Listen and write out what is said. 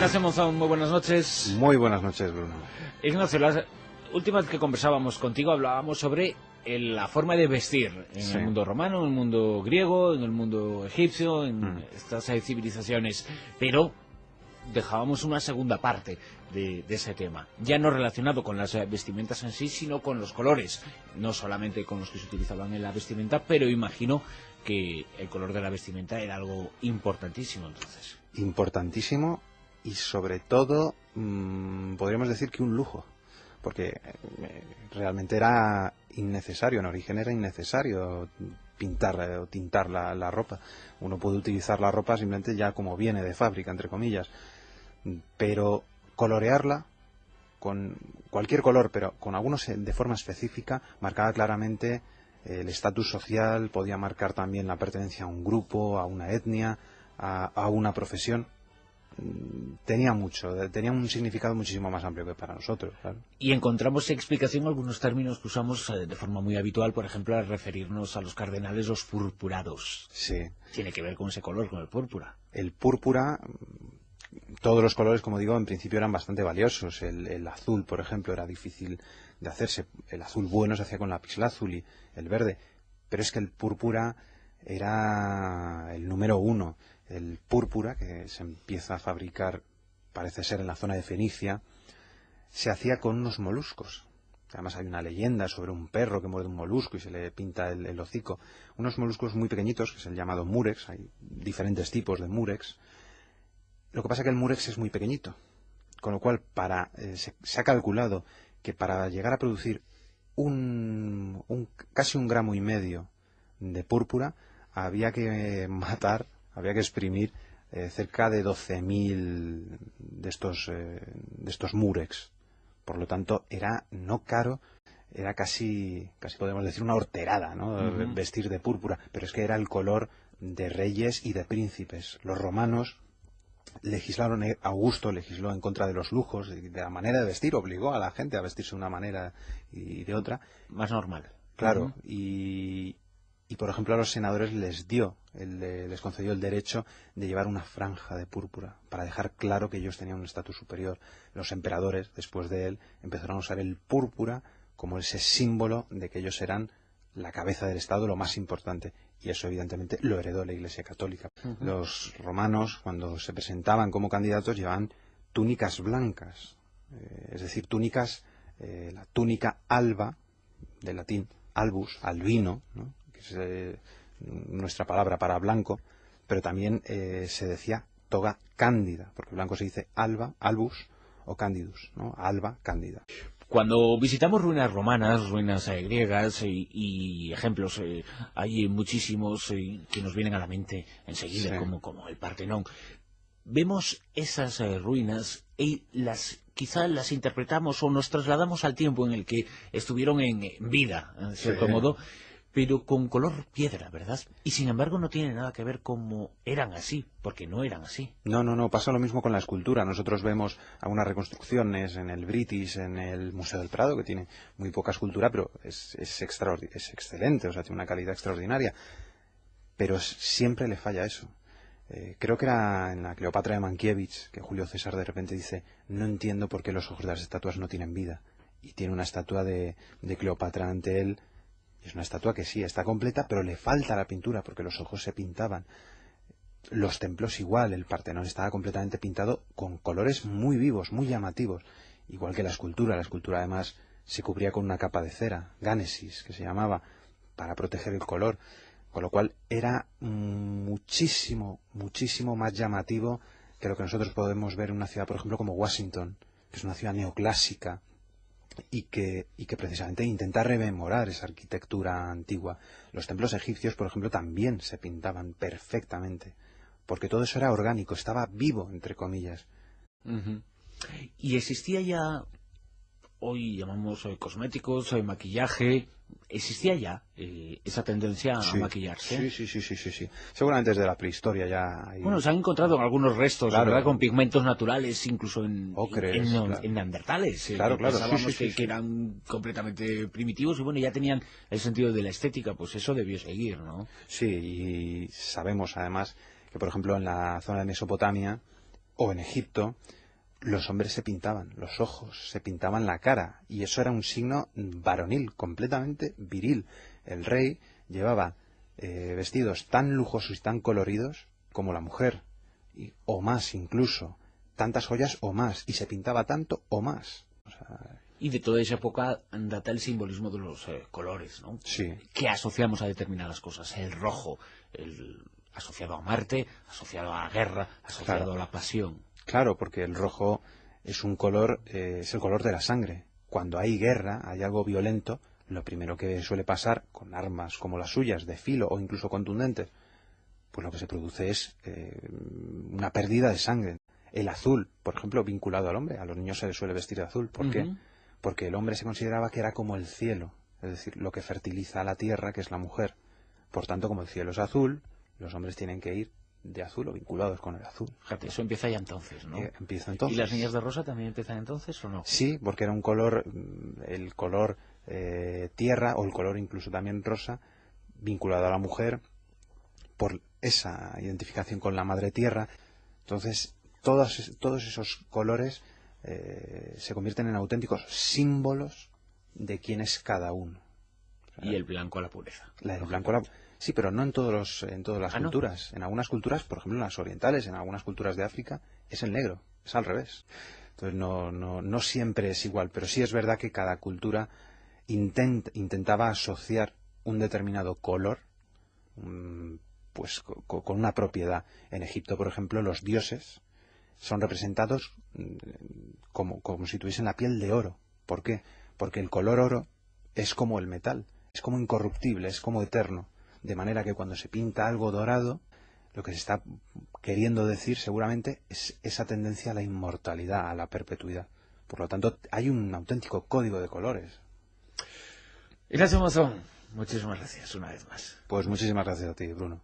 Ignacio Monzón, muy buenas noches. Muy buenas noches, Bruno. Ignacio, la última vez que conversábamos contigo hablábamos sobre la forma de vestir en el mundo romano, en el mundo griego, en el mundo egipcio, en estas civilizaciones, pero dejábamos una segunda parte de ese tema, ya no relacionado con las vestimentas en sí, sino con los colores, no solamente con los que se utilizaban en la vestimenta, pero imagino que el color de la vestimenta era algo importantísimo entonces. Importantísimo y sobre todo podríamos decir que un lujo, porque realmente era innecesario, en origen era innecesario pintar o tintar la ropa. Uno puede utilizar la ropa simplemente ya como viene de fábrica, entre comillas, pero colorearla con cualquier color, pero con algunos de forma específica, marcaba claramente el estatus social, podía marcar también la pertenencia a un grupo, a una etnia, a una profesión. Tenía un significado muchísimo más amplio que para nosotros, claro. Y encontramos explicación en algunos términos que usamos de forma muy habitual, por ejemplo, al referirnos a los cardenales, los purpurados. Sí. Tiene que ver con ese color, con el púrpura. El púrpura, todos los colores, como digo, en principio eran bastante valiosos. El azul, por ejemplo, era difícil de hacerse. El azul bueno se hacía con lapislázuli, el verde. Pero es que el púrpura era el número uno. El púrpura, que se empieza a fabricar, parece ser en la zona de Fenicia, se hacía con unos moluscos. Además hay una leyenda sobre un perro que muerde un molusco y se le pinta el hocico. Unos moluscos muy pequeñitos, que es el llamado murex. Hay diferentes tipos de murex. Lo que pasa es que el murex es muy pequeñito, con lo cual se ha calculado que para llegar a producir casi 1,5 gramos de púrpura había que exprimir cerca de 12.000 de estos murex. Por lo tanto, era no caro, era casi podemos decir una horterada, ¿no? Vestir de púrpura, pero es que era el color de reyes y de príncipes. Los romanos Augusto legisló en contra de los lujos, de la manera de vestir, obligó a la gente a vestirse de una manera y de otra. Más normal. Claro, y por ejemplo a los senadores les concedió el derecho de llevar una franja de púrpura, para dejar claro que ellos tenían un estatus superior. Los emperadores, después de él, empezaron a usar el púrpura como ese símbolo de que ellos eran la cabeza del Estado, lo más importante, y eso evidentemente lo heredó la Iglesia Católica. Los romanos, cuando se presentaban como candidatos, llevaban túnicas blancas, es decir, la túnica alba, del latín albus, albino, ¿no? Que es nuestra palabra para blanco, pero también se decía toga cándida, porque blanco se dice alba, albus o candidus, ¿no? Alba, cándida. Cuando visitamos ruinas romanas, ruinas griegas y ejemplos, hay muchísimos que nos vienen a la mente enseguida, Sí. como el Partenón. Vemos esas ruinas y quizá las interpretamos o nos trasladamos al tiempo en el que estuvieron en vida, en cierto modo, pero con color piedra, ¿verdad? Y sin embargo no tiene nada que ver cómo eran así, porque no eran así. No, pasa lo mismo con la escultura. Nosotros vemos algunas reconstrucciones en el British, en el Museo del Prado, que tiene muy poca escultura, pero es excelente, o sea, tiene una calidad extraordinaria. Pero siempre le falla eso. Creo que era en la Cleopatra de Mankiewicz que Julio César de repente dice: no entiendo por qué los ojos de las estatuas no tienen vida. Y tiene una estatua de Cleopatra ante él. Es una estatua que sí, está completa, pero le falta la pintura, porque los ojos se pintaban. Los templos igual, el Partenón estaba completamente pintado con colores muy vivos, muy llamativos. Igual que la escultura además se cubría con una capa de cera, gánesis, que se llamaba, para proteger el color. Con lo cual era muchísimo más llamativo que lo que nosotros podemos ver en una ciudad, por ejemplo, como Washington, que es una ciudad neoclásica, y que precisamente intenta rememorar esa arquitectura antigua. Los templos egipcios, por ejemplo, también se pintaban perfectamente, porque todo eso era orgánico, estaba vivo, entre comillas. Y existía ya, hoy llamamos cosméticos, maquillaje, ¿existía ya esa tendencia a maquillarse? Sí. Seguramente desde la prehistoria ya hay... Bueno, se han encontrado algunos restos, claro, ¿verdad?, con pigmentos naturales, incluso en neandertales. Claro. Pensábamos que eran completamente primitivos y bueno, ya tenían el sentido de la estética, pues eso debió seguir, ¿no? Sí, y sabemos además que, por ejemplo, en la zona de Mesopotamia O en Egipto, los hombres se pintaban los ojos, se pintaban la cara, y eso era un signo varonil, completamente viril. El rey llevaba vestidos tan lujosos y tan coloridos como la mujer, o más incluso, tantas joyas o más, y se pintaba tanto o más. O sea, y de toda esa época data el simbolismo de los colores, ¿no? Sí. Que asociamos a determinadas cosas. El rojo, asociado a Marte, asociado a la guerra, asociado a la pasión. Claro, porque el rojo es un color, es el color de la sangre. Cuando hay guerra, hay algo violento, lo primero que suele pasar con armas como las suyas, de filo o incluso contundentes, pues lo que se produce es una pérdida de sangre. El azul, por ejemplo, vinculado al hombre, a los niños se les suele vestir de azul. ¿Por qué? Porque el hombre se consideraba que era como el cielo, es decir, lo que fertiliza la tierra, que es la mujer. Por tanto, como el cielo es azul, los hombres tienen que ir de azul o vinculados con el azul. Fíjate, eso empieza ya entonces, ¿no? Empieza entonces. ¿Y las niñas de rosa también empiezan entonces o no? Sí, porque era un color, el color tierra, o el color incluso también rosa, vinculado a la mujer, por esa identificación con la madre tierra. Entonces, todos esos colores se convierten en auténticos símbolos de quién es cada uno. O sea, y el blanco a la pureza. El blanco a la... Sí, pero no en todas las culturas. ¿No? En algunas culturas, por ejemplo en las orientales, en algunas culturas de África, es el negro, es al revés. Entonces no siempre es igual, pero sí es verdad que cada cultura intentaba asociar un determinado color pues con una propiedad. En Egipto, por ejemplo, los dioses son representados como si tuviesen la piel de oro. ¿Por qué? Porque el color oro es como el metal, es como incorruptible, es como eterno. De manera que cuando se pinta algo dorado, lo que se está queriendo decir seguramente es esa tendencia a la inmortalidad, a la perpetuidad. Por lo tanto, hay un auténtico código de colores. Ignacio Monzón, muchísimas gracias una vez más. Pues muchísimas gracias a ti, Bruno.